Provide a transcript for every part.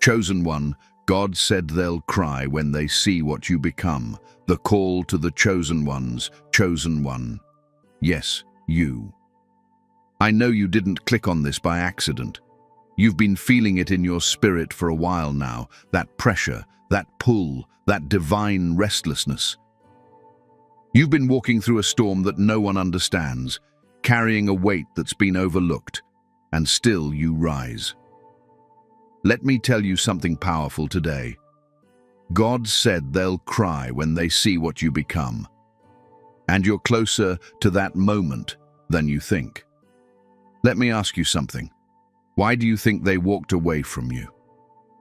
Chosen one, God said they'll cry when they see what you become. The call to the chosen ones, chosen one. Yes, you. I know you didn't click on this by accident. You've been feeling it in your spirit for a while now, that pressure, that pull, that divine restlessness. You've been walking through a storm that no one understands, carrying a weight that's been overlooked, and still you rise. Let me tell you something powerful today. God said they'll cry when they see what you become. And you're closer to that moment than you think. Let me ask you something. Why do you think they walked away from you?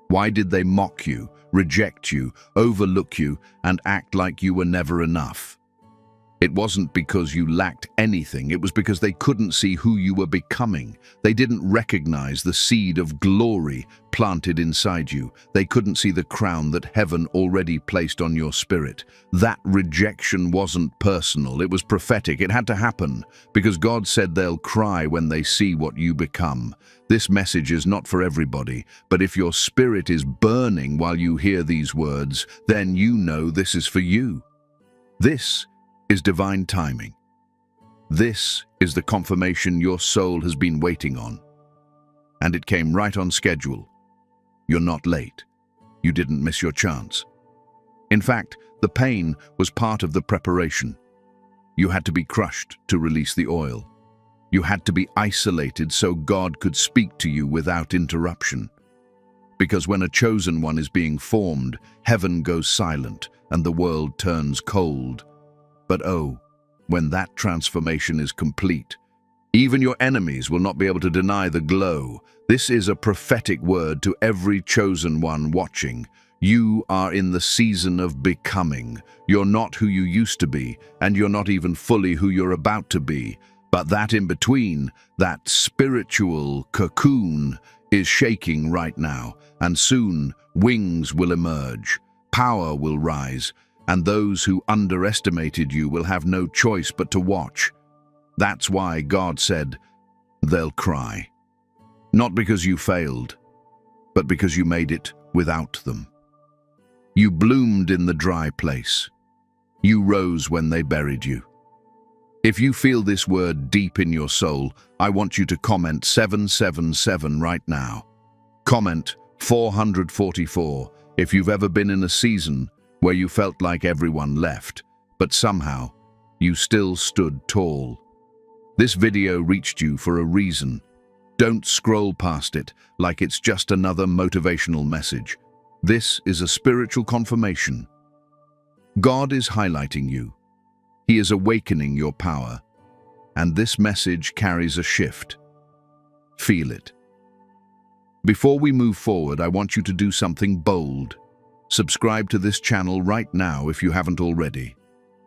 Why did they mock you, reject you, overlook you, and act like you were never enough? It wasn't because you lacked anything, it was because they couldn't see who you were becoming. They didn't recognize the seed of glory planted inside you. They couldn't see the crown that heaven already placed on your spirit. That rejection wasn't personal, it was prophetic. It had to happen because God said they'll cry when they see what you become. This message is not for everybody, but if your spirit is burning while you hear these words, then you know this is for you. This is divine timing. This is the confirmation your soul has been waiting on. And it came right on schedule. You're not late. You didn't miss your chance. In fact, the pain was part of the preparation. You had to be crushed to release the oil. You had to be isolated so God could speak to you without interruption. Because when a chosen one is being formed, heaven goes silent and the world turns cold. But oh, when that transformation is complete, even your enemies will not be able to deny the glow. This is a prophetic word to every chosen one watching. You are in the season of becoming. You're not who you used to be, and you're not even fully who you're about to be. But that in between, that spiritual cocoon, is shaking right now, and soon wings will emerge, power will rise, and those who underestimated you will have no choice but to watch. That's why God said, they'll cry. Not because you failed, but because you made it without them. You bloomed in the dry place. You rose when they buried you. If you feel this word deep in your soul, I want you to comment 777 right now. Comment 444 if you've ever been in a season where you felt like everyone left, but somehow you still stood tall. This video reached you for a reason. Don't scroll past it like it's just another motivational message. This is a spiritual confirmation. God is highlighting you. He is awakening your power, and this message carries a shift. Feel it. Before we move forward, I want you to do something bold. Subscribe to this channel right now if you haven't already.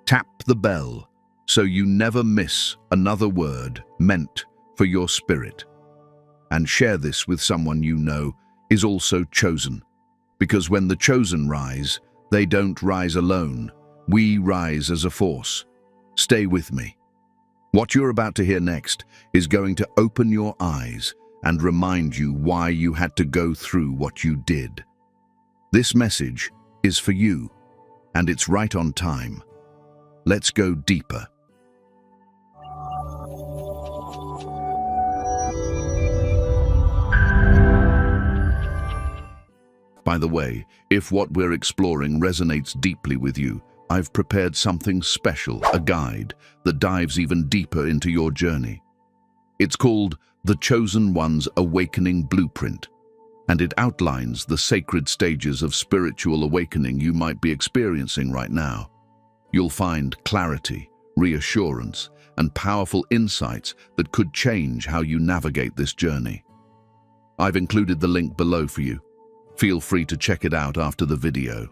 Tap the bell so you never miss another word meant for your spirit. And share this with someone you know is also chosen. Because when the chosen rise, they don't rise alone. We rise as a force. Stay with me. What you're about to hear next is going to open your eyes and remind you why you had to go through what you did. This message is for you, and it's right on time. Let's go deeper. By the way, if what we're exploring resonates deeply with you, I've prepared something special, a guide that dives even deeper into your journey. It's called The Chosen One's Awakening Blueprint, and it outlines the sacred stages of spiritual awakening you might be experiencing right now. You'll find clarity, reassurance, and powerful insights that could change how you navigate this journey. I've included the link below for you. Feel free to check it out after the video.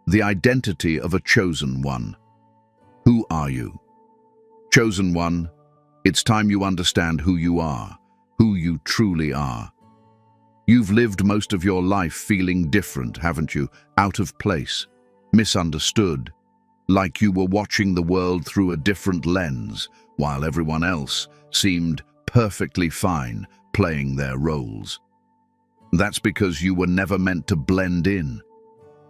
The identity of a chosen one. Who are you? Chosen one, it's time you understand who you are, who you truly are. You've lived most of your life feeling different, haven't you? Out of place, misunderstood, like you were watching the world through a different lens, while everyone else seemed perfectly fine playing their roles. That's because you were never meant to blend in.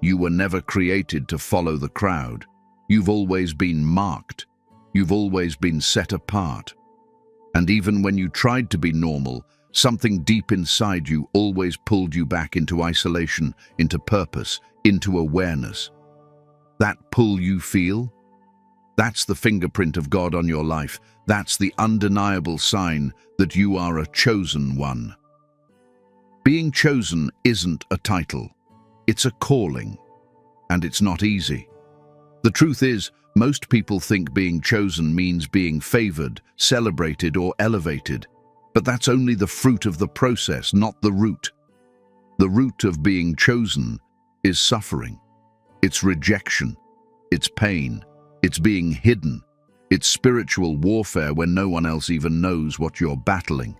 You were never created to follow the crowd. You've always been marked. You've always been set apart. And even when you tried to be normal, something deep inside you always pulled you back into isolation, into purpose, into awareness. That pull you feel? That's the fingerprint of God on your life. That's the undeniable sign that you are a chosen one. Being chosen isn't a title. It's a calling. And it's not easy. The truth is, most people think being chosen means being favored, celebrated, or elevated. But that's only the fruit of the process, not the root. The root of being chosen is suffering. It's rejection. It's pain. It's being hidden. It's spiritual warfare when no one else even knows what you're battling.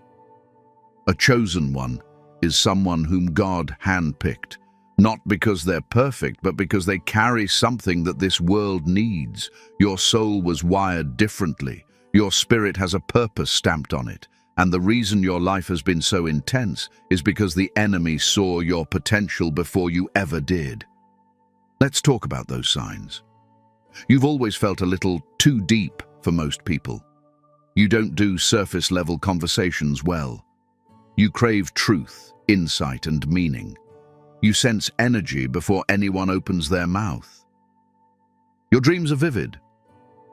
A chosen one is someone whom God handpicked, not because they're perfect, but because they carry something that this world needs. Your soul was wired differently. Your spirit has a purpose stamped on it. And the reason your life has been so intense is because the enemy saw your potential before you ever did. Let's talk about those signs. You've always felt a little too deep for most people. You don't do surface-level conversations well. You crave truth, insight, and meaning. You sense energy before anyone opens their mouth. Your dreams are vivid,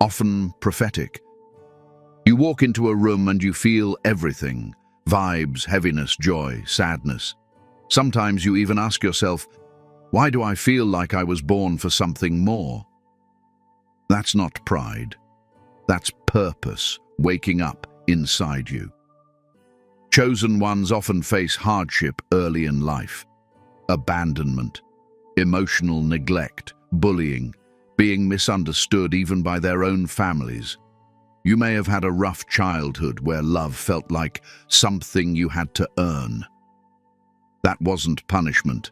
often prophetic. You walk into a room and you feel everything: vibes, heaviness, joy, sadness. Sometimes you even ask yourself, why do I feel like I was born for something more? That's not pride. That's purpose waking up inside you. Chosen ones often face hardship early in life. Abandonment, emotional neglect, bullying, being misunderstood even by their own families. You may have had a rough childhood where love felt like something you had to earn. That wasn't punishment.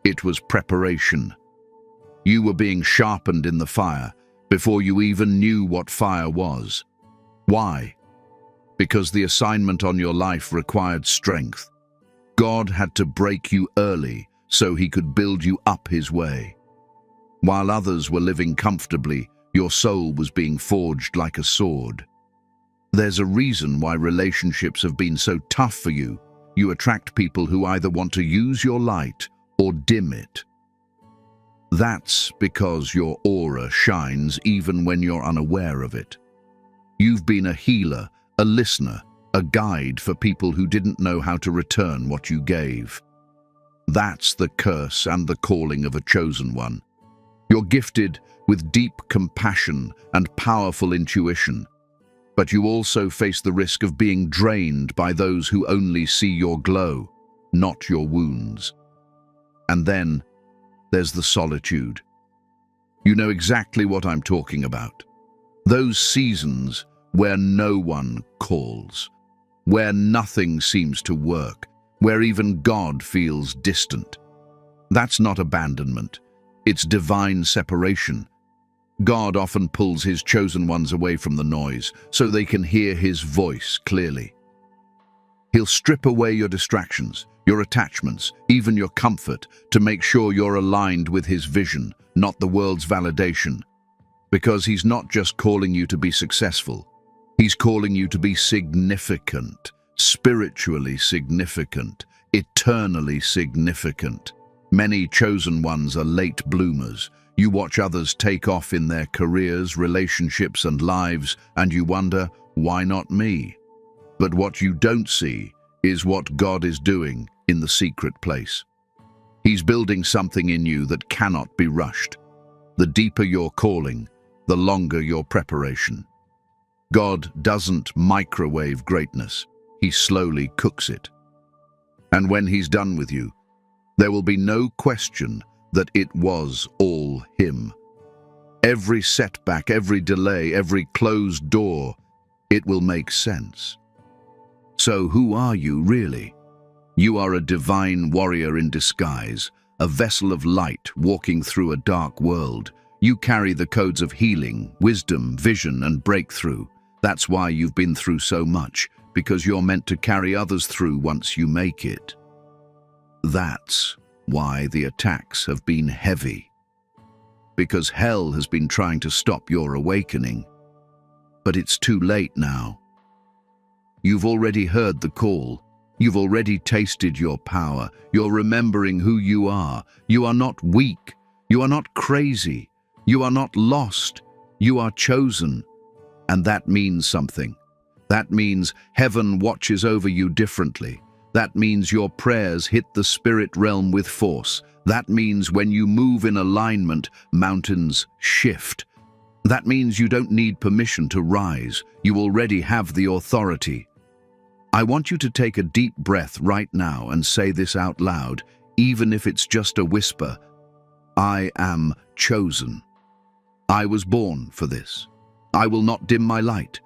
It was preparation. You were being sharpened in the fire before you even knew what fire was. Why? Because the assignment on your life required strength. God had to break you early so he could build you up his way. While others were living comfortably, your soul was being forged like a sword. There's a reason why relationships have been so tough for you. You attract people who either want to use your light or dim it. That's because your aura shines even when you're unaware of it. You've been a healer, a listener, a guide for people who didn't know how to return what you gave. That's the curse and the calling of a chosen one. You're gifted with deep compassion and powerful intuition, but you also face the risk of being drained by those who only see your glow, not your wounds. And then there's the solitude. You know exactly what I'm talking about. Those seasons where no one calls, where nothing seems to work, where even God feels distant. That's not abandonment. It's divine separation. God often pulls his chosen ones away from the noise so they can hear his voice clearly. He'll strip away your distractions, your attachments, even your comfort, to make sure you're aligned with his vision, not the world's validation. Because he's not just calling you to be successful. He's calling you to be significant, spiritually significant, eternally significant. Many chosen ones are late bloomers. You watch others take off in their careers, relationships, and lives, and you wonder, why not me? But what you don't see is what God is doing in the secret place. He's building something in you that cannot be rushed. The deeper your calling, the longer your preparation. God doesn't microwave greatness. He slowly cooks it. And when he's done with you, there will be no question that it was all him. Every setback, every delay, every closed door, it will make sense. So who are you really? You are a divine warrior in disguise, a vessel of light walking through a dark world. You carry the codes of healing, wisdom, vision, and breakthrough. That's why you've been through so much, because you're meant to carry others through once you make it. That's why the attacks have been heavy. Because hell has been trying to stop your awakening. But it's too late now. You've already heard the call. You've already tasted your power. You're remembering who you are. You are not weak. You are not crazy. You are not lost. You are chosen. And that means something. That means heaven watches over you differently. That means your prayers hit the spirit realm with force. That means when you move in alignment, mountains shift. That means you don't need permission to rise. You already have the authority. I want you to take a deep breath right now and say this out loud, even if it's just a whisper. I am chosen. I was born for this. I will not dim my light.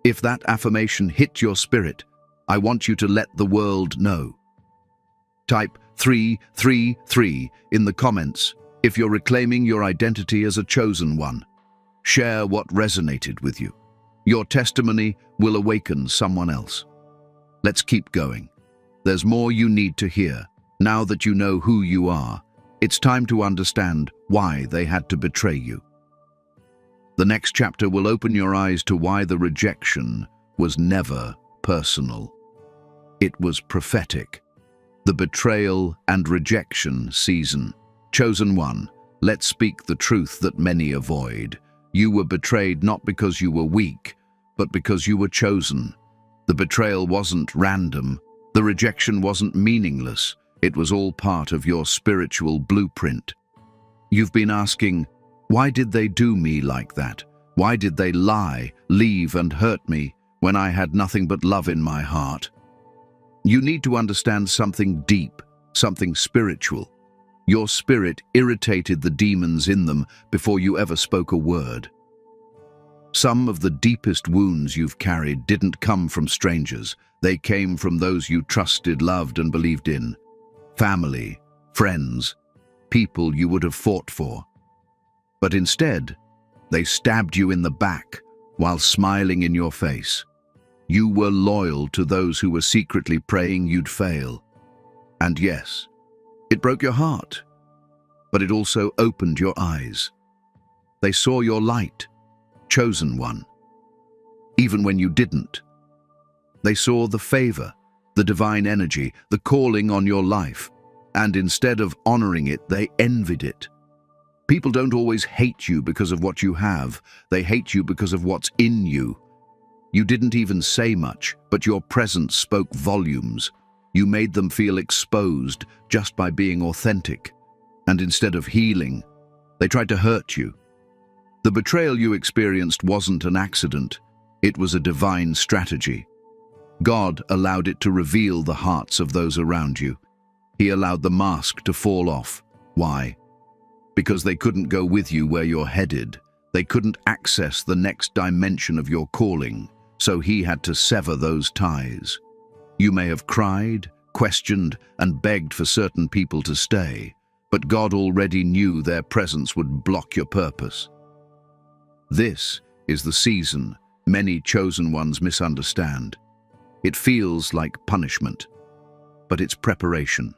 If that affirmation hit your spirit, I want you to let the world know. Type 333 in the comments if you're reclaiming your identity as a chosen one. Share what resonated with you. Your testimony will awaken someone else. Let's keep going. There's more you need to hear. Now that you know who you are, it's time to understand why they had to betray you. The next chapter will open your eyes to why the rejection was never personal. It was prophetic. The betrayal and rejection season. Chosen one, let's speak the truth that many avoid. You were betrayed not because you were weak, but because you were chosen. The betrayal wasn't random. The rejection wasn't meaningless. It was all part of your spiritual blueprint. You've been asking, why did they do me like that? Why did they lie, leave, and hurt me when I had nothing but love in my heart? You need to understand something deep, something spiritual. Your spirit irritated the demons in them before you ever spoke a word. Some of the deepest wounds you've carried didn't come from strangers. They came from those you trusted, loved, and believed in. Family, friends, people you would have fought for. But instead, they stabbed you in the back while smiling in your face. You were loyal to those who were secretly praying you'd fail. And yes, it broke your heart, but it also opened your eyes. They saw your light, chosen one, even when you didn't. They saw the favor, the divine energy, the calling on your life, and instead of honoring it, they envied it. People don't always hate you because of what you have. They hate you because of what's in you. You didn't even say much, but your presence spoke volumes. You made them feel exposed just by being authentic. And instead of healing, they tried to hurt you. The betrayal you experienced wasn't an accident. It was a divine strategy. God allowed it to reveal the hearts of those around you. He allowed the mask to fall off. Why? Because they couldn't go with you where you're headed. They couldn't access the next dimension of your calling, so he had to sever those ties. You may have cried, questioned, and begged for certain people to stay, but God already knew their presence would block your purpose. This is the season many chosen ones misunderstand. It feels like punishment, but it's preparation.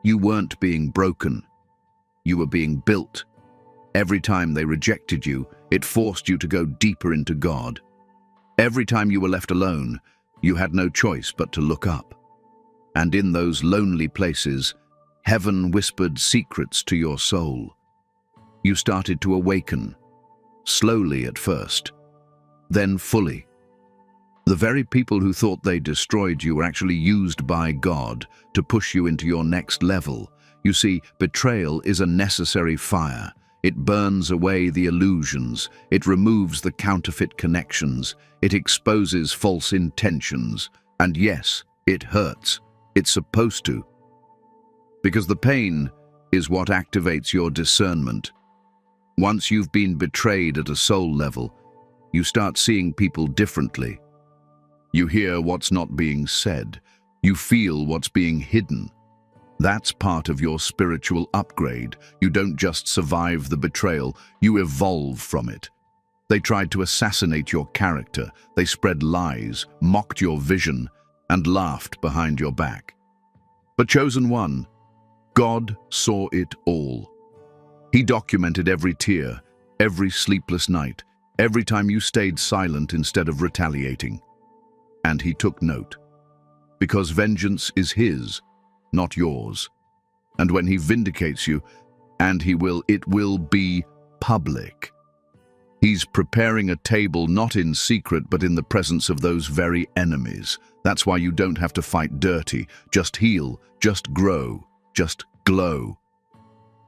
You weren't being broken. You were being built. Every time they rejected you, it forced you to go deeper into God. Every time you were left alone, you had no choice but to look up. And in those lonely places, heaven whispered secrets to your soul. You started to awaken, slowly at first, then fully. The very people who thought they destroyed you were actually used by God to push you into your next level. You see, betrayal is a necessary fire. It burns away the illusions. It removes the counterfeit connections. It exposes false intentions. And yes, it hurts. It's supposed to. Because the pain is what activates your discernment. Once you've been betrayed at a soul level, you start seeing people differently. You hear what's not being said. You feel what's being hidden. That's part of your spiritual upgrade. You don't just survive the betrayal, you evolve from it. They tried to assassinate your character. They spread lies, mocked your vision, and laughed behind your back. But chosen one, God saw it all. He documented every tear, every sleepless night, every time you stayed silent instead of retaliating. And he took note. Because vengeance is his, not yours. And when he vindicates you, and it will be public. He's preparing a table not in secret but in the presence of those very enemies. That's why you don't have to fight dirty. Just heal, just grow, just glow.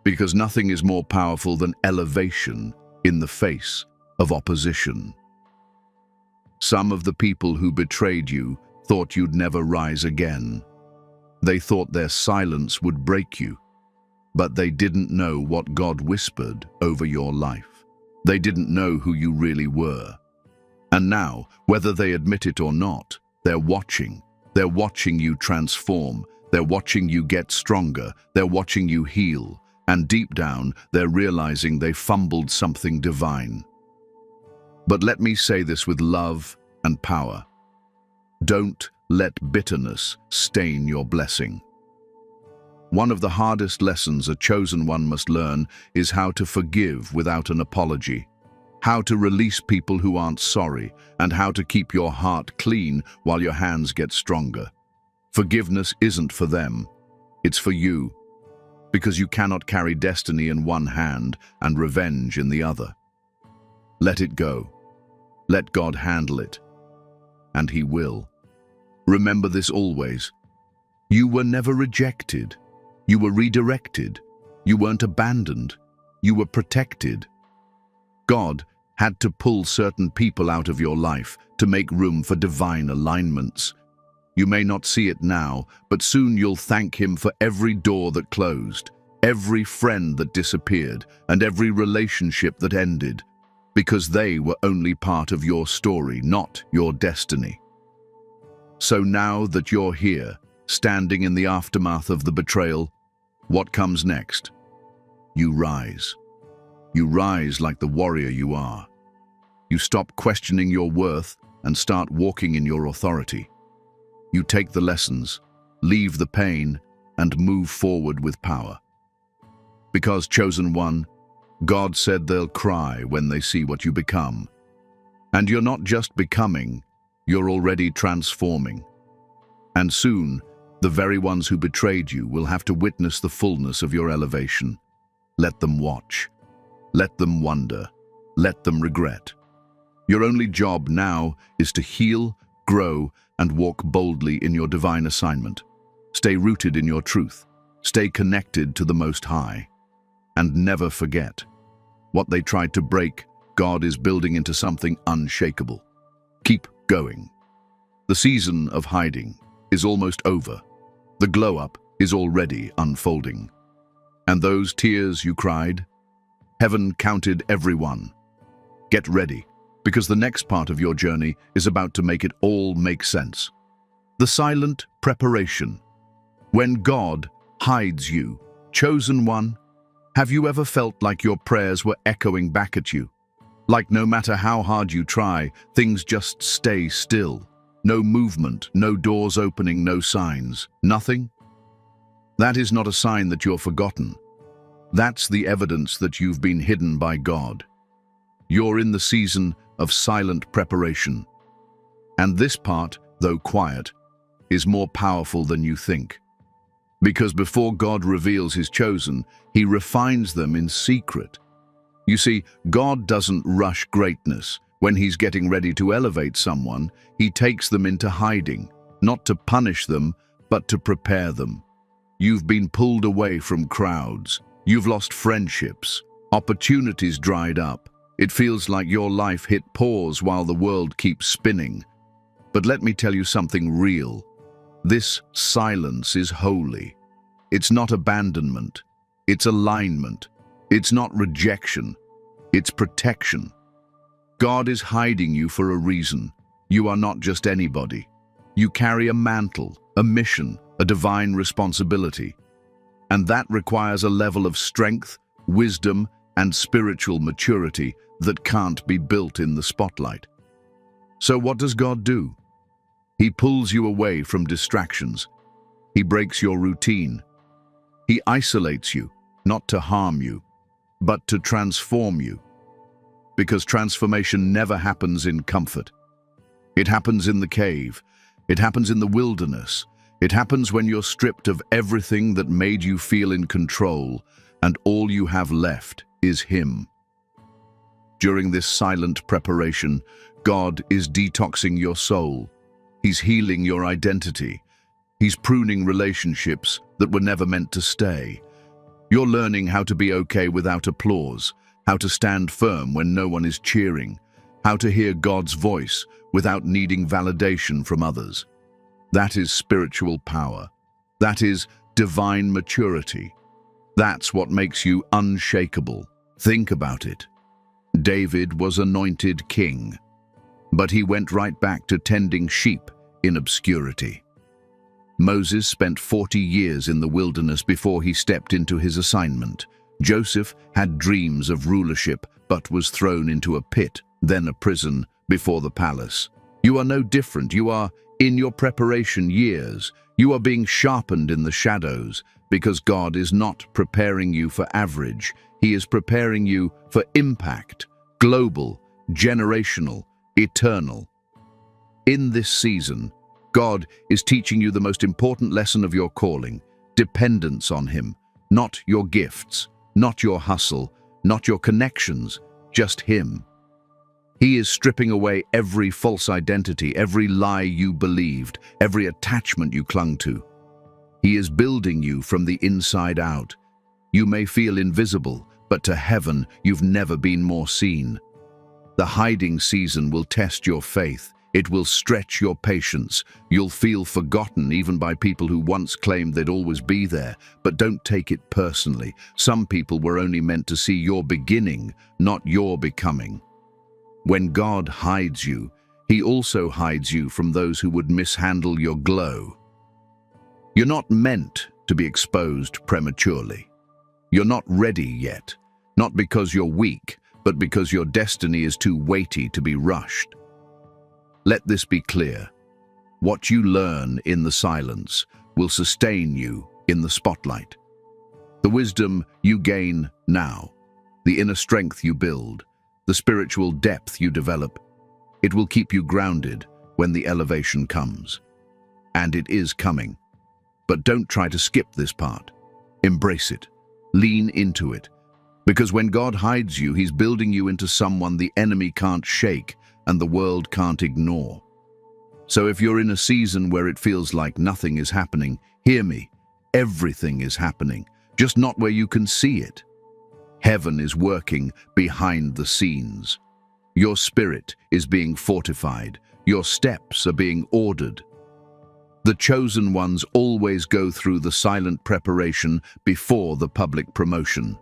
Because nothing is more powerful than elevation in the face of opposition. Some of the people who betrayed you thought you'd never rise again. They thought their silence would break you, but they didn't know what God whispered over your life. They didn't know who you really were. And now, whether they admit it or not, they're watching. They're watching you transform. They're watching you get stronger. They're watching you heal. And deep down, they're realizing they fumbled something divine. But let me say this with love and power. Don't let bitterness stain your blessing. One of the hardest lessons a chosen one must learn is how to forgive without an apology, how to release people who aren't sorry, and how to keep your heart clean while your hands get stronger. Forgiveness isn't for them, it's for you, because you cannot carry destiny in one hand and revenge in the other. Let it go. Let God handle it, and He will. Remember this always. You were never rejected. You were redirected. You weren't abandoned. You were protected. God had to pull certain people out of your life to make room for divine alignments. You may not see it now, but soon you'll thank Him for every door that closed, every friend that disappeared, and every relationship that ended, because they were only part of your story, not your destiny. So now that you're here, standing in the aftermath of the betrayal, what comes next? You rise. You rise like the warrior you are. You stop questioning your worth and start walking in your authority. You take the lessons, leave the pain, and move forward with power. Because, chosen one, God said they'll cry when they see what you become. And you're not just becoming, you're already transforming. And soon, the very ones who betrayed you will have to witness the fullness of your elevation. Let them watch. Let them wonder. Let them regret. Your only job now is to heal, grow, and walk boldly in your divine assignment. Stay rooted in your truth. Stay connected to the Most High. And never forget, what they tried to break, God is building into something unshakable. Keep going. The season of hiding is almost over. The glow-up is already unfolding. And those tears you cried, heaven counted every one. Get ready, because the next part of your journey is about to make it all make sense. The silent preparation. When God hides you, chosen one, have you ever felt like your prayers were echoing back at you? Like no matter how hard you try, things just stay still. No movement, no doors opening, no signs. Nothing? That is not a sign that you're forgotten. That's the evidence that you've been hidden by God. You're in the season of silent preparation. And this part, though quiet, is more powerful than you think. Because before God reveals His chosen, He refines them in secret. You see, God doesn't rush greatness. When He's getting ready to elevate someone, He takes them into hiding, not to punish them, but to prepare them. You've been pulled away from crowds. You've lost friendships. Opportunities dried up. It feels like your life hit pause while the world keeps spinning. But let me tell you something real. This silence is holy. It's not abandonment. It's alignment. It's not rejection. It's protection. God is hiding you for a reason. You are not just anybody. You carry a mantle, a mission, a divine responsibility. And that requires a level of strength, wisdom, and spiritual maturity that can't be built in the spotlight. So what does God do? He pulls you away from distractions. He breaks your routine. He isolates you, not to harm you, but to transform you. Because transformation never happens in comfort. It happens in the cave. It happens in the wilderness. It happens when you're stripped of everything that made you feel in control, and all you have left is Him. During this silent preparation, God is detoxing your soul. He's healing your identity. He's pruning relationships that were never meant to stay. You're learning how to be okay without applause, how to stand firm when no one is cheering, how to hear God's voice without needing validation from others. That is spiritual power. That is divine maturity. That's what makes you unshakable. Think about it. David was anointed king, but he went right back to tending sheep in obscurity. Moses spent 40 years in the wilderness before he stepped into his assignment. Joseph had dreams of rulership, but was thrown into a pit, then a prison, before the palace. You are no different. You are in your preparation years. You are being sharpened in the shadows, because God is not preparing you for average. He is preparing you for impact, global, generational, eternal. In this season, God is teaching you the most important lesson of your calling: dependence on Him, not your gifts, not your hustle, not your connections, just Him. He is stripping away every false identity, every lie you believed, every attachment you clung to. He is building you from the inside out. You may feel invisible, but to heaven, you've never been more seen. The hiding season will test your faith. It will stretch your patience. You'll feel forgotten even by people who once claimed they'd always be there. But don't take it personally. Some people were only meant to see your beginning, not your becoming. When God hides you, He also hides you from those who would mishandle your glow. You're not meant to be exposed prematurely. You're not ready yet, not because you're weak, but because your destiny is too weighty to be rushed. Let this be clear. What you learn in the silence will sustain you in the spotlight. The wisdom you gain now, the inner strength you build, the spiritual depth you develop, it will keep you grounded when the elevation comes. And it is coming. But don't try to skip this part. Embrace it. Lean into it. Because when God hides you, He's building you into someone the enemy can't shake and the world can't ignore. So if you're in a season where it feels like nothing is happening, hear me. Everything is happening, just not where you can see it. Heaven is working behind the scenes. Your spirit is being fortified. Your steps are being ordered. The chosen ones always go through the silent preparation before the public promotion.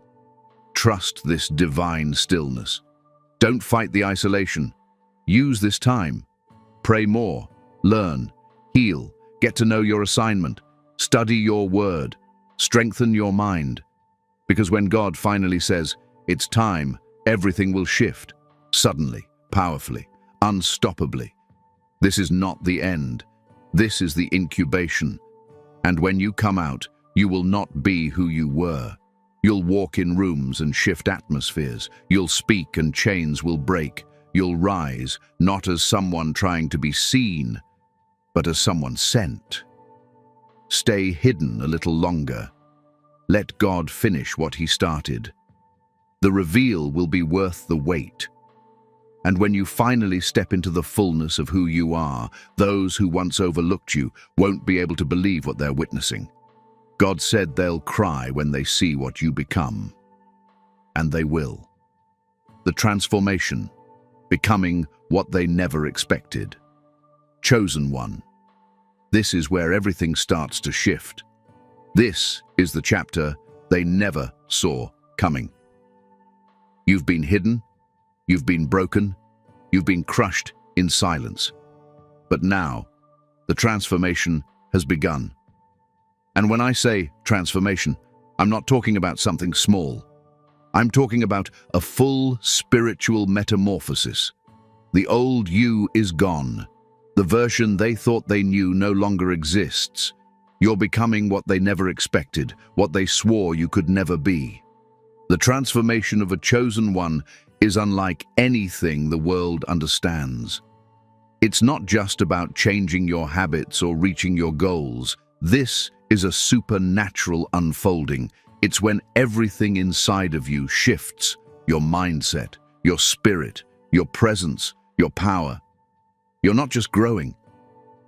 Trust this divine stillness. Don't fight the isolation. Use this time. Pray more, learn, heal, get to know your assignment, study your word, strengthen your mind. Because when God finally says, it's time, everything will shift, suddenly, powerfully, unstoppably. This is not the end. This is the incubation. And when you come out, you will not be who you were. You'll walk in rooms and shift atmospheres. You'll speak and chains will break. You'll rise, not as someone trying to be seen, but as someone sent. Stay hidden a little longer. Let God finish what He started. The reveal will be worth the wait. And when you finally step into the fullness of who you are, those who once overlooked you won't be able to believe what they're witnessing. God said they'll cry when they see what you become. And they will. The transformation, becoming what they never expected. Chosen one. This is where everything starts to shift. This is the chapter they never saw coming. You've been hidden, you've been broken, you've been crushed in silence. But now, the transformation has begun. And when I say transformation, I'm not talking about something small. I'm talking about a full spiritual metamorphosis. The old you is gone. The version they thought they knew no longer exists. You're becoming what they never expected, what they swore you could never be. The transformation of a chosen one is unlike anything the world understands. It's not just about changing your habits or reaching your goals. This is a supernatural unfolding. It's when everything inside of you shifts: your mindset, your spirit, your presence, your power. You're not just growing.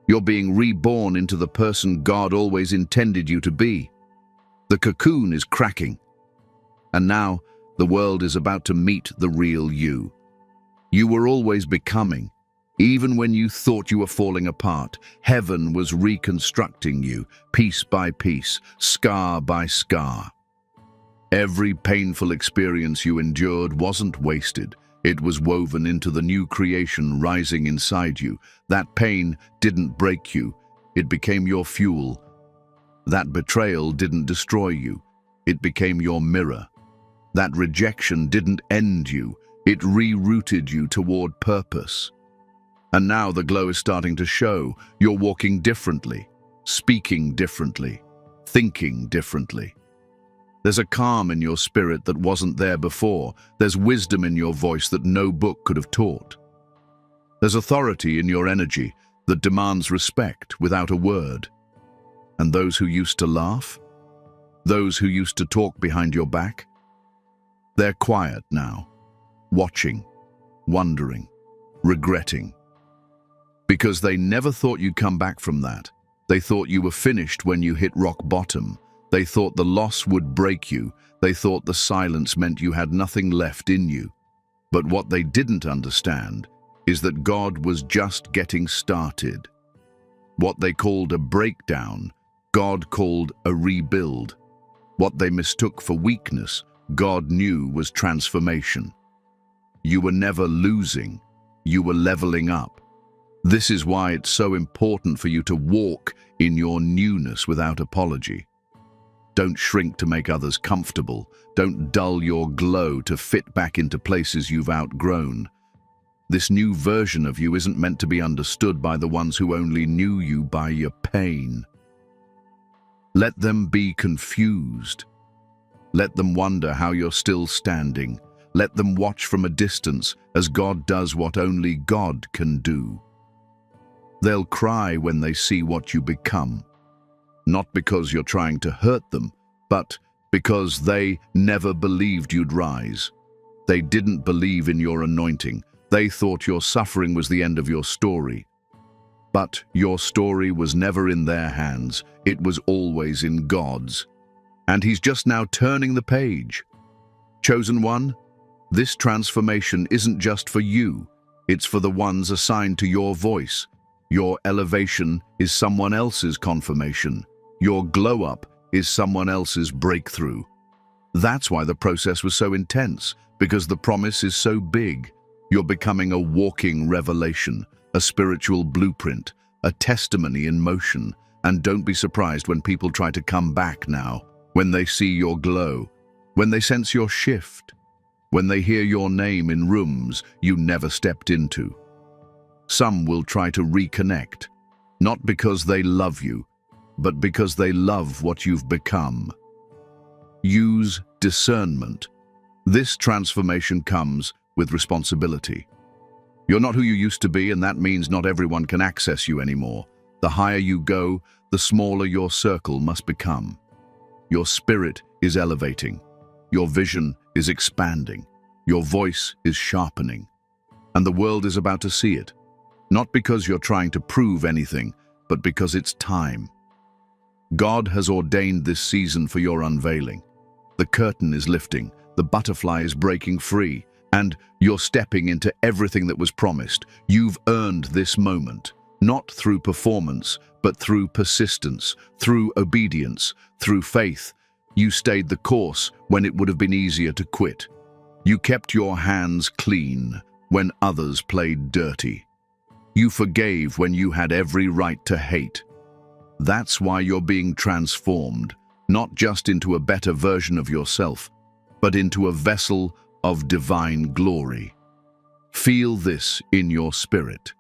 You're being reborn into the person God always intended you to be. The cocoon is cracking. And now, the world is about to meet the real you. You were always becoming. Even when you thought you were falling apart, heaven was reconstructing you, piece by piece, scar by scar. Every painful experience you endured wasn't wasted. It was woven into the new creation rising inside you. That pain didn't break you. It became your fuel. That betrayal didn't destroy you. It became your mirror. That rejection didn't end you. It rerouted you toward purpose. And now the glow is starting to show. You're walking differently, speaking differently, thinking differently. There's a calm in your spirit that wasn't there before. There's wisdom in your voice that no book could have taught. There's authority in your energy that demands respect without a word. And those who used to laugh, those who used to talk behind your back, they're quiet now, watching, wondering, regretting. Because they never thought you'd come back from that. They thought you were finished when you hit rock bottom. They thought the loss would break you. They thought the silence meant you had nothing left in you. But what they didn't understand is that God was just getting started. What they called a breakdown, God called a rebuild. What they mistook for weakness, God knew was transformation. You were never losing. You were leveling up. This is why it's so important for you to walk in your newness without apology. Don't shrink to make others comfortable. Don't dull your glow to fit back into places you've outgrown. This new version of you isn't meant to be understood by the ones who only knew you by your pain. Let them be confused. Let them wonder how you're still standing. Let them watch from a distance as God does what only God can do. They'll cry when they see what you become. Not because you're trying to hurt them, but because they never believed you'd rise. They didn't believe in your anointing. They thought your suffering was the end of your story. But your story was never in their hands. It was always in God's. And He's just now turning the page. Chosen one, this transformation isn't just for you. It's for the ones assigned to your voice. Your elevation is someone else's confirmation. Your glow-up is someone else's breakthrough. That's why the process was so intense, because the promise is so big. You're becoming a walking revelation, a spiritual blueprint, a testimony in motion. And don't be surprised when people try to come back now, when they see your glow, when they sense your shift, when they hear your name in rooms you never stepped into. Some will try to reconnect, not because they love you, but because they love what you've become. Use discernment. This transformation comes with responsibility. You're not who you used to be, and that means not everyone can access you anymore. The higher you go, the smaller your circle must become. Your spirit is elevating. Your vision is expanding. Your voice is sharpening. And the world is about to see it. Not because you're trying to prove anything, but because it's time. God has ordained this season for your unveiling. The curtain is lifting, the butterfly is breaking free, and you're stepping into everything that was promised. You've earned this moment, not through performance, but through persistence, through obedience, through faith. You stayed the course when it would have been easier to quit. You kept your hands clean when others played dirty. You forgave when you had every right to hate. That's why you're being transformed, not just into a better version of yourself, but into a vessel of divine glory. Feel this in your spirit.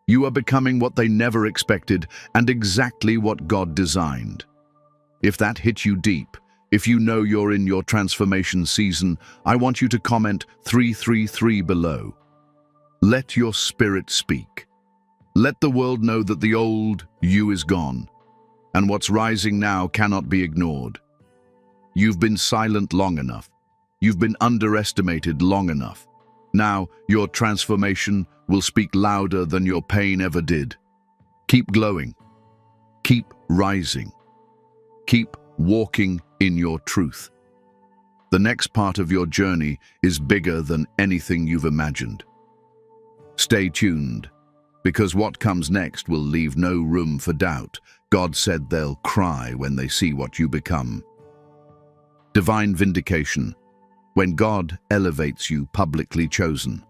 You are becoming what they never expected and exactly what God designed. If that hit you deep, if you know you're in your transformation season, I want you to comment 333 below. Let your spirit speak. Let the world know that the old you is gone, and what's rising now cannot be ignored. You've been silent long enough. You've been underestimated long enough. Now, your transformation will speak louder than your pain ever did. Keep glowing. Keep rising. Keep walking in your truth. The next part of your journey is bigger than anything you've imagined. Stay tuned, because what comes next will leave no room for doubt. God said they'll cry when they see what you become. Divine vindication. When God elevates you, publicly chosen.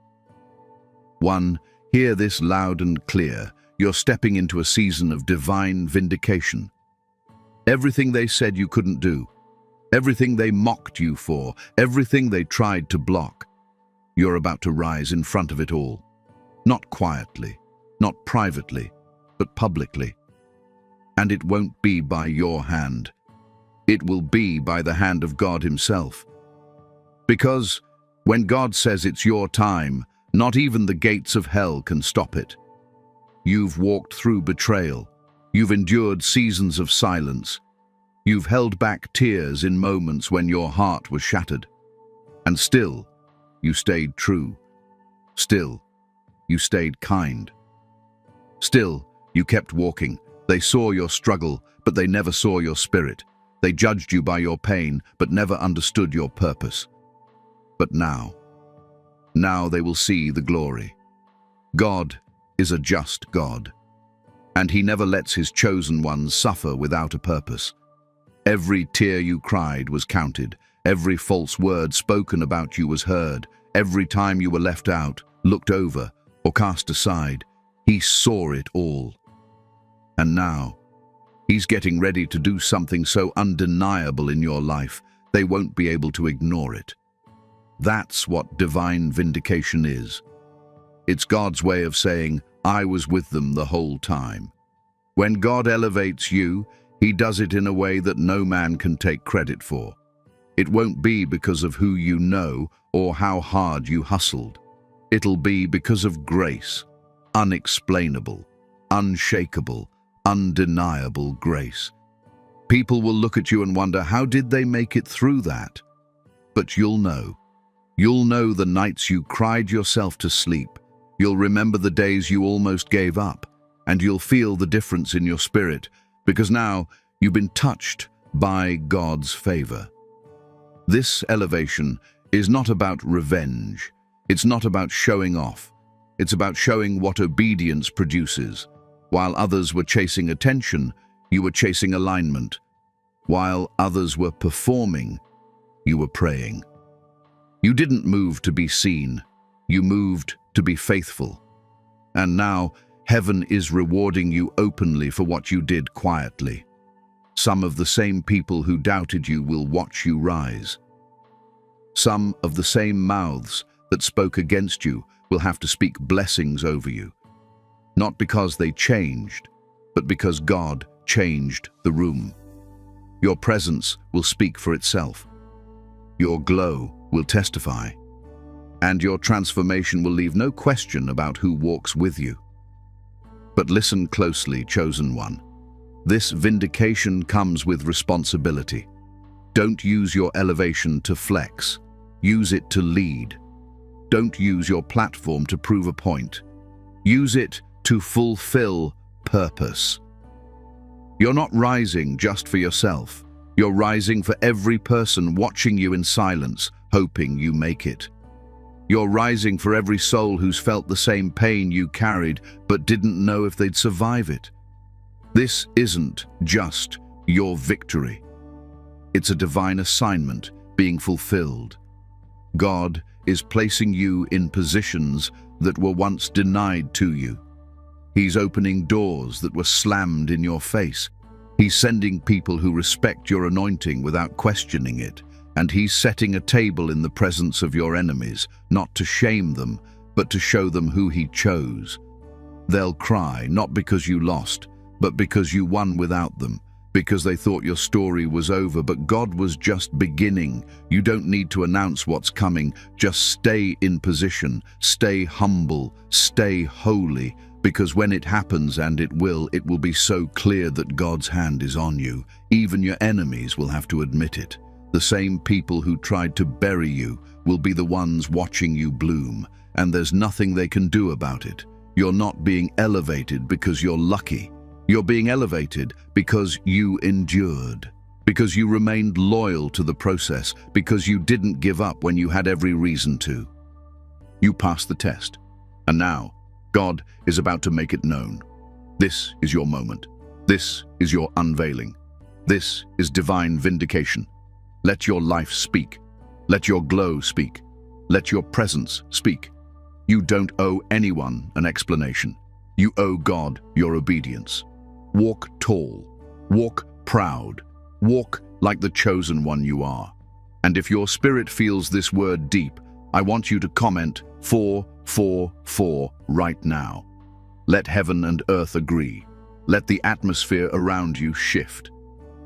1. Hear this loud and clear. You're stepping into a season of divine vindication. Everything they said you couldn't do, everything they mocked you for, everything they tried to block, you're about to rise in front of it all. Not quietly, not privately, but publicly. And it won't be by your hand. It will be by the hand of God Himself. Because when God says it's your time, not even the gates of hell can stop it. You've walked through betrayal. You've endured seasons of silence. You've held back tears in moments when your heart was shattered. And still, you stayed true. Still, you stayed kind. Still, you kept walking. They saw your struggle, but they never saw your spirit. They judged you by your pain, but never understood your purpose. But now they will see the glory. God is a just God, and He never lets His chosen ones suffer without a purpose. Every tear you cried was counted. Every false word spoken about you was heard. Every time you were left out, looked over, or cast aside, He saw it all. And now, He's getting ready to do something so undeniable in your life, they won't be able to ignore it. That's what divine vindication is. It's God's way of saying, I was with them the whole time. When God elevates you, He does it in a way that no man can take credit for. It won't be because of who you know or how hard you hustled. It'll be because of grace, unexplainable, unshakable, undeniable grace. People will look at you and wonder, how did they make it through that? But you'll know. You'll know the nights you cried yourself to sleep. You'll remember the days you almost gave up, and you'll feel the difference in your spirit, because now you've been touched by God's favor. This elevation is not about revenge. It's not about showing off. It's about showing what obedience produces. While others were chasing attention, you were chasing alignment. While others were performing, you were praying. You didn't move to be seen. You moved to be faithful. And now, heaven is rewarding you openly for what you did quietly. Some of the same people who doubted you will watch you rise. Some of the same mouths that spoke against you will have to speak blessings over you. Not because they changed, but because God changed the room. Your presence will speak for itself. Your glow will testify. And your transformation will leave no question about who walks with you. But listen closely, chosen one. This vindication comes with responsibility. Don't use your elevation to flex. Use it to lead. Don't use your platform to prove a point. Use it to fulfill purpose. You're not rising just for yourself. You're rising for every person watching you in silence, hoping you make it. You're rising for every soul who's felt the same pain you carried but didn't know if they'd survive it. This isn't just your victory. It's a divine assignment being fulfilled. God is placing you in positions that were once denied to you. He's opening doors that were slammed in your face. He's sending people who respect your anointing without questioning it. And He's setting a table in the presence of your enemies, not to shame them, but to show them who He chose. They'll cry, not because you lost, but because you won without them, because they thought your story was over, but God was just beginning. You don't need to announce what's coming. Just stay in position, stay humble, stay holy, because when it happens, and it will be so clear that God's hand is on you. Even your enemies will have to admit it. The same people who tried to bury you will be the ones watching you bloom, and there's nothing they can do about it. You're not being elevated because you're lucky. You're being elevated because you endured, because you remained loyal to the process, because you didn't give up when you had every reason to. You passed the test, and now God is about to make it known. This is your moment. This is your unveiling. This is divine vindication. Let your life speak. Let your glow speak. Let your presence speak. You don't owe anyone an explanation. You owe God your obedience. Walk tall. Walk proud. Walk like the chosen one you are. And if your spirit feels this word deep, I want you to comment 444 right now. Let heaven and earth agree. Let the atmosphere around you shift.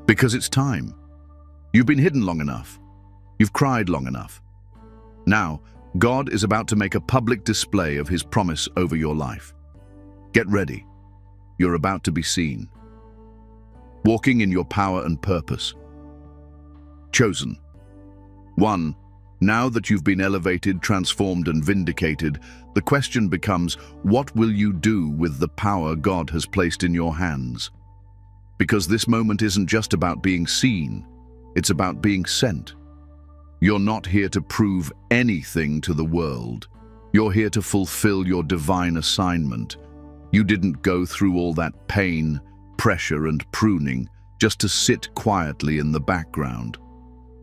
Because it's time. You've been hidden long enough. You've cried long enough. Now, God is about to make a public display of His promise over your life. Get ready. You're about to be seen. Walking in your power and purpose. Chosen. 1. Now that you've been elevated, transformed, and vindicated, the question becomes, what will you do with the power God has placed in your hands? Because this moment isn't just about being seen, it's about being sent. You're not here to prove anything to the world. You're here to fulfill your divine assignment. You didn't go through all that pain, pressure, and pruning just to sit quietly in the background.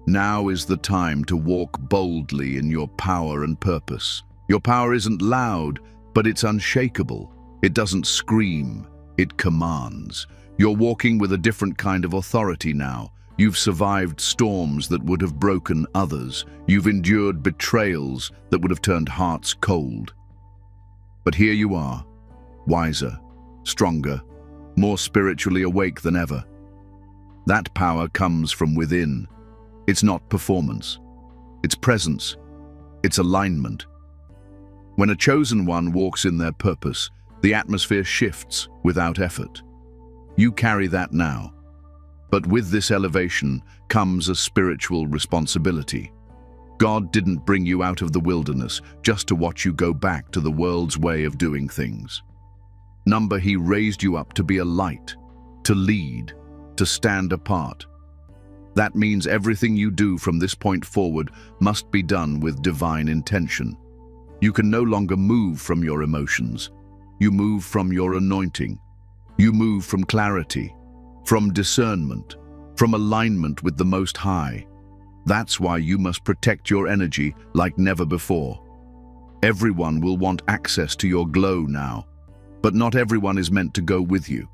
Now is the time to walk boldly in your power and purpose. Your power isn't loud, but it's unshakable. It doesn't scream, it commands. You're walking with a different kind of authority now. You've survived storms that would have broken others. You've endured betrayals that would have turned hearts cold. But here you are, wiser, stronger, more spiritually awake than ever. That power comes from within. It's not performance. It's presence. It's alignment. When a chosen one walks in their purpose, the atmosphere shifts without effort. You carry that now. But with this elevation comes a spiritual responsibility. God didn't bring you out of the wilderness just to watch you go back to the world's way of doing things. He raised you up to be a light, to lead, to stand apart. That means everything you do from this point forward must be done with divine intention. You can no longer move from your emotions. You move from your anointing. You move from clarity, from discernment, from alignment with the Most High. That's why you must protect your energy like never before. Everyone will want access to your glow now, but not everyone is meant to go with you.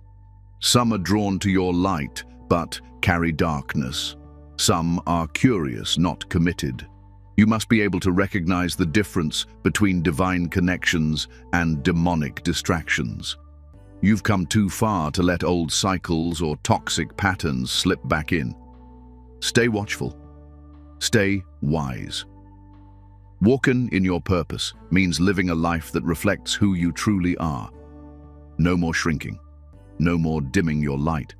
Some are drawn to your light, but carry darkness. Some are curious, not committed. You must be able to recognize the difference between divine connections and demonic distractions. You've come too far to let old cycles or toxic patterns slip back in. Stay watchful. Stay wise. Walking in your purpose means living a life that reflects who you truly are. No more shrinking. No more dimming your light.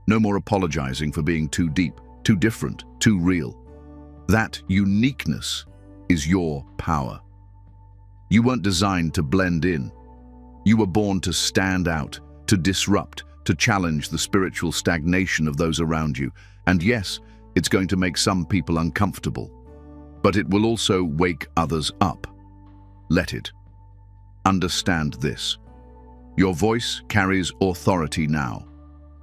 No more apologizing for being too deep, too different, too real. That uniqueness is your power. You weren't designed to blend in. You were born to stand out, to disrupt, to challenge the spiritual stagnation of those around you. And yes, it's going to make some people uncomfortable, but it will also wake others up. Let it. Understand this. Your voice carries authority now.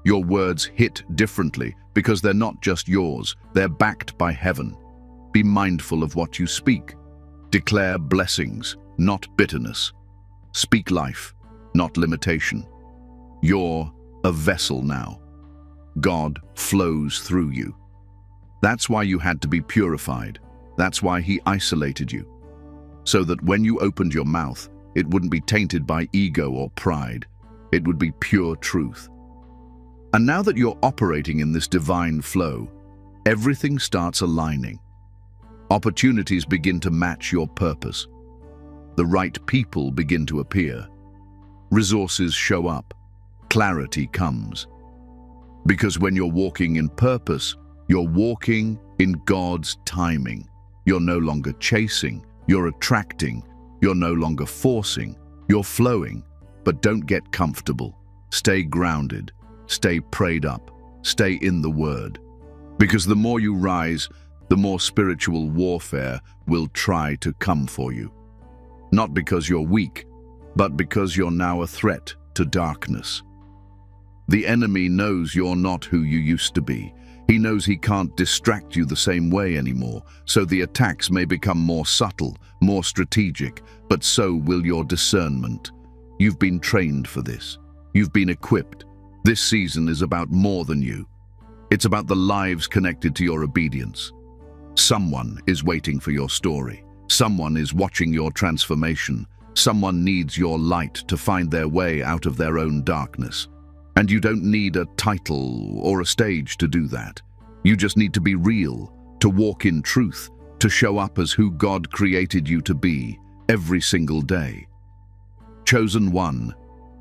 Your words hit differently because they're not just yours, they're backed by heaven. Be mindful of what you speak. Declare blessings, not bitterness. Speak life, not limitation. You're a vessel now. God flows through you. That's why you had to be purified. That's why He isolated you. So that when you opened your mouth, It wouldn't be tainted by ego or pride. It would be pure truth. And now that you're operating in this divine flow, everything starts aligning. Opportunities begin to match your purpose. The right people begin to appear. Resources show up. Clarity comes. Because when you're walking in purpose, you're walking in God's timing. You're no longer chasing, you're attracting. You're no longer forcing, you're flowing. But don't get comfortable. Stay grounded. Stay prayed up. Stay in the Word. Because the more you rise, the more spiritual warfare will try to come for you. Not because you're weak, but because you're now a threat to darkness. The enemy knows you're not who you used to be. He knows he can't distract you the same way anymore, so the attacks may become more subtle, more strategic, but so will your discernment. You've been trained for this. You've been equipped. This season is about more than you. It's about the lives connected to your obedience. Someone is waiting for your story. Someone is watching your transformation. Someone needs your light to find their way out of their own darkness. And you don't need a title or a stage to do that. You just need to be real, to walk in truth, to show up as who God created you to be every single day. Chosen one,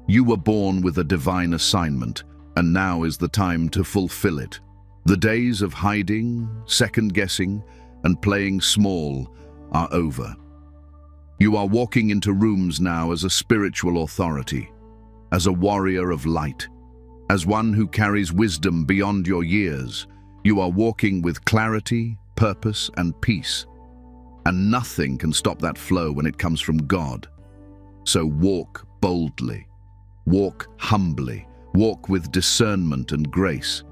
you were born with a divine assignment, and now is the time to fulfill it. The days of hiding, second-guessing, and playing small are over. You are walking into rooms now as a spiritual authority, as a warrior of light, as one who carries wisdom beyond your years. You are walking with clarity, purpose, and peace. And nothing can stop that flow when it comes from God. So walk boldly, walk humbly, walk with discernment and grace.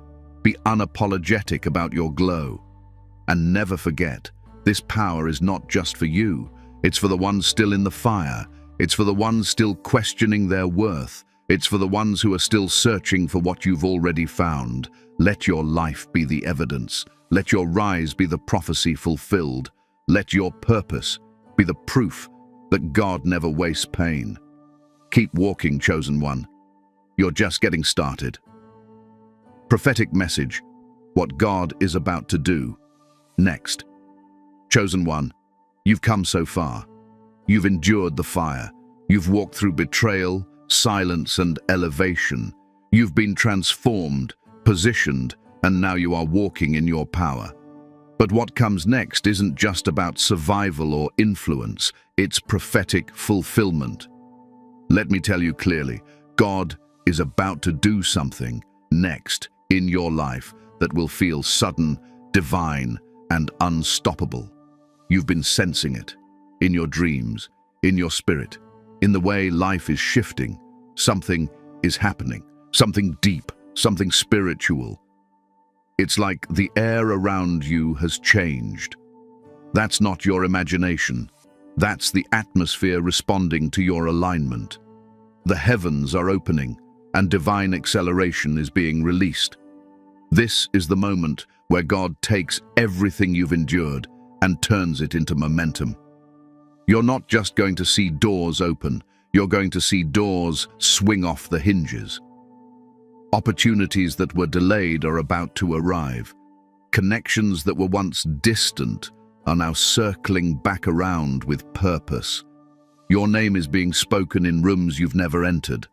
Be unapologetic about your glow. And never forget, this power is not just for you. It's for the ones still in the fire. It's for the ones still questioning their worth. It's for the ones who are still searching for what you've already found. Let your life be the evidence. Let your rise be the prophecy fulfilled. Let your purpose be the proof that God never wastes pain. Keep walking, chosen one. You're just getting started. Prophetic message: what God is about to do next. Chosen one, you've come so far. You've endured the fire. You've walked through betrayal, silence, and elevation. You've been transformed, positioned, and now you are walking in your power. But what comes next isn't just about survival or influence, it's prophetic fulfillment. Let me tell you clearly, God is about to do something next in your life that will feel sudden, divine, and unstoppable. You've been sensing it in your dreams, in your spirit, in the way life is shifting. Something is happening, something deep, something spiritual. It's like the air around you has changed. That's not your imagination. That's the atmosphere responding to your alignment. The heavens are opening, and divine acceleration is being released. This is the moment where God takes everything you've endured and turns it into momentum. You're not just going to see doors open, you're going to see doors swing off the hinges. Opportunities that were delayed are about to arrive. Connections that were once distant are now circling back around with purpose. Your name is being spoken in rooms you've never entered.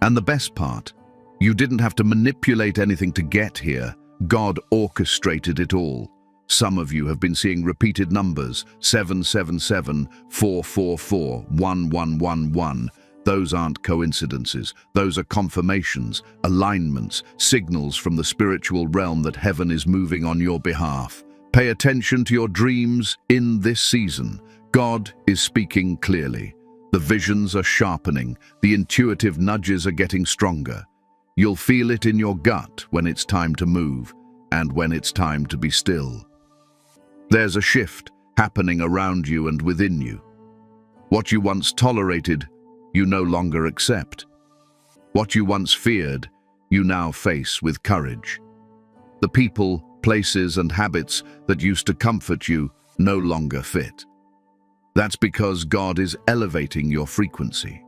And the best part, you didn't have to manipulate anything to get here. God orchestrated it all. Some of you have been seeing repeated numbers, 777, 444, 1111. Those aren't coincidences. Those are confirmations, alignments, signals from the spiritual realm that heaven is moving on your behalf. Pay attention to your dreams in this season. God is speaking clearly. The visions are sharpening. The intuitive nudges are getting stronger. You'll feel it in your gut when it's time to move and when it's time to be still. There's a shift happening around you and within you. What you once tolerated, you no longer accept. What you once feared, you now face with courage. The people, places, and habits that used to comfort you no longer fit. That's because God is elevating your frequency.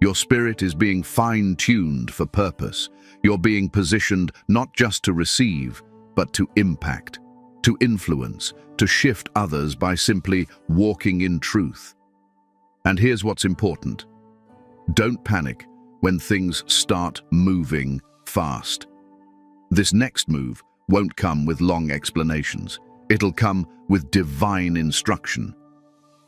Your spirit is being fine-tuned for purpose. You're being positioned not just to receive, but to impact, to influence, to shift others by simply walking in truth. And here's what's important. Don't panic when things start moving fast. This next move won't come with long explanations. It'll come with divine instruction.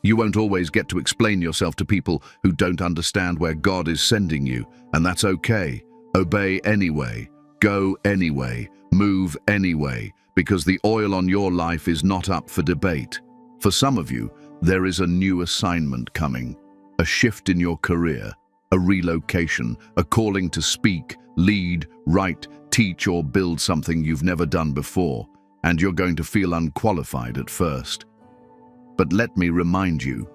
You won't always get to explain yourself to people who don't understand where God is sending you, and that's okay. Obey anyway, go anyway, move anyway, because the oil on your life is not up for debate. For some of you, there is a new assignment coming, a shift in your career, a relocation, a calling to speak, lead, write, teach, or build something you've never done before, and you're going to feel unqualified at first. But let me remind you,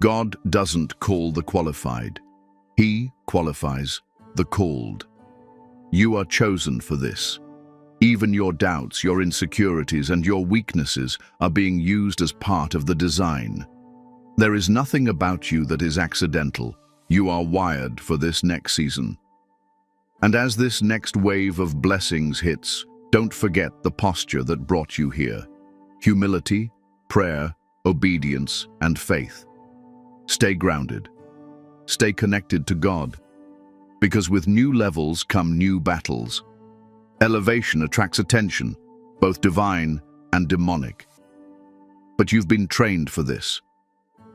God doesn't call the qualified. He qualifies the called. You are chosen for this. Even your doubts, your insecurities, and your weaknesses are being used as part of the design. There is nothing about you that is accidental. You are wired for this next season. And as this next wave of blessings hits, don't forget the posture that brought you here. Humility, prayer, obedience, and faith. Stay grounded. Stay connected to God. Because with new levels come new battles. Elevation attracts attention, both divine and demonic. But you've been trained for this.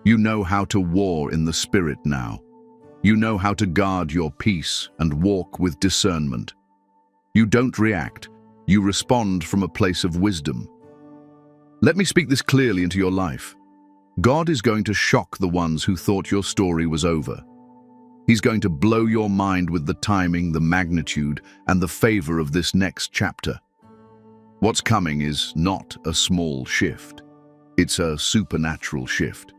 You know how to war in the spirit now. You know how to guard your peace and walk with discernment. You don't react. You respond from a place of wisdom. Let me speak this clearly into your life. God is going to shock the ones who thought your story was over. He's going to blow your mind with the timing, the magnitude, and the favor of this next chapter. What's coming is not a small shift. It's a supernatural shift.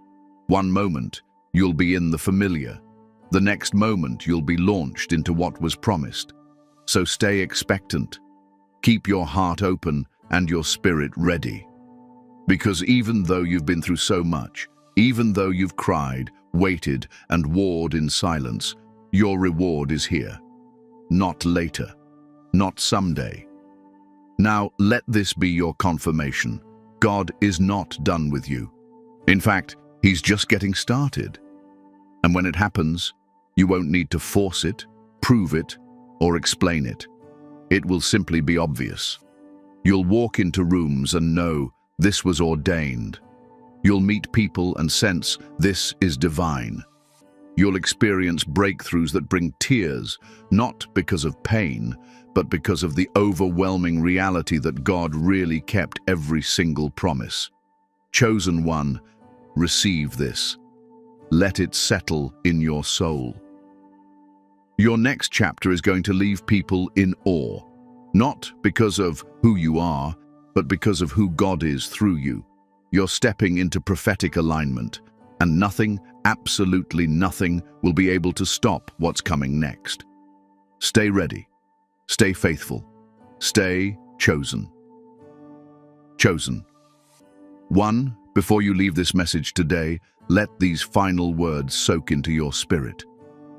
One moment, you'll be in the familiar. The next moment, you'll be launched into what was promised. So stay expectant. Keep your heart open and your spirit ready. Because even though you've been through so much, even though you've cried, waited, and warred in silence, your reward is here. Not later, not someday. Now let this be your confirmation. God is not done with you. In fact, He's just getting started. And when it happens, you won't need to force it, prove it, or explain it. It will simply be obvious. You'll walk into rooms and know this was ordained. You'll meet people and sense this is divine. You'll experience breakthroughs that bring tears, not because of pain, but because of the overwhelming reality that God really kept every single promise. Chosen one, receive this. Let it settle in your soul. Your next chapter is going to leave people in awe, not because of who you are, but because of who God is through you. You're stepping into prophetic alignment, and nothing, absolutely nothing, will be able to stop what's coming next. Stay ready. Stay faithful. Stay chosen. Chosen. One, before you leave this message today, let these final words soak into your spirit.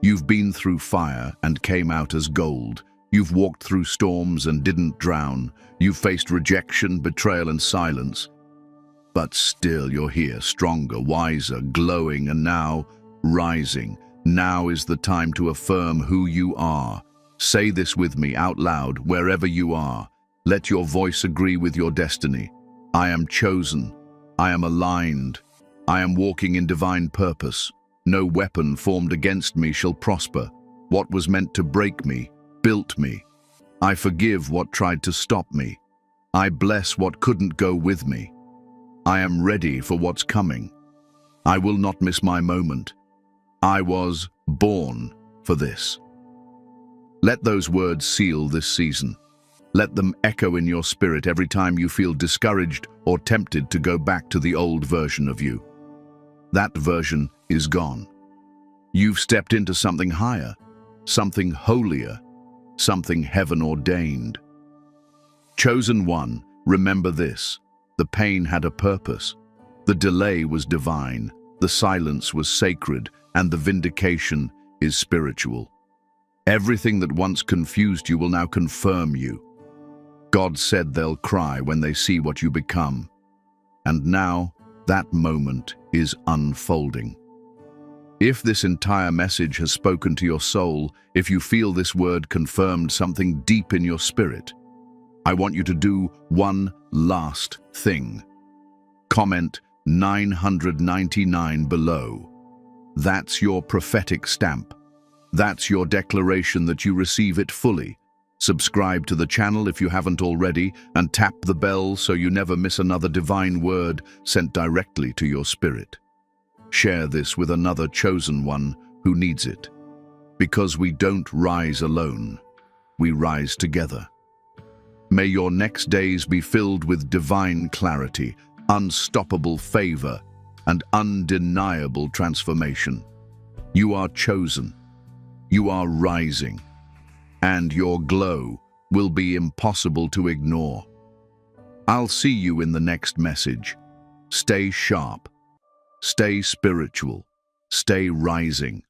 You've been through fire and came out as gold. You've walked through storms and didn't drown. You've faced rejection, betrayal, and silence. But still you're here, stronger, wiser, glowing, and now rising. Now is the time to affirm who you are. Say this with me out loud, wherever you are. Let your voice agree with your destiny. I am chosen. I am aligned. I am walking in divine purpose. No weapon formed against me shall prosper. What was meant to break me, built me. I forgive what tried to stop me. I bless what couldn't go with me. I am ready for what's coming. I will not miss my moment. I was born for this. Let those words seal this season. Let them echo in your spirit every time you feel discouraged or tempted to go back to the old version of you. That version is gone. You've stepped into something higher, something holier, something heaven ordained. Chosen one, remember this. The pain had a purpose. The delay was divine. The silence was sacred, and the vindication is spiritual. Everything that once confused you will now confirm you. God said they'll cry when they see what you become. And now, that moment is unfolding. If this entire message has spoken to your soul, if you feel this word confirmed something deep in your spirit, I want you to do one last thing. Comment 999 below. That's your prophetic stamp. That's your declaration that you receive it fully. Subscribe to the channel if you haven't already, and tap the bell so you never miss another divine word sent directly to your spirit. Share this with another chosen one who needs it. Because we don't rise alone, we rise together. May your next days be filled with divine clarity, unstoppable favor, and undeniable transformation. You are chosen. You are rising. And your glow will be impossible to ignore. I'll see you in the next message. Stay sharp. Stay spiritual. Stay rising.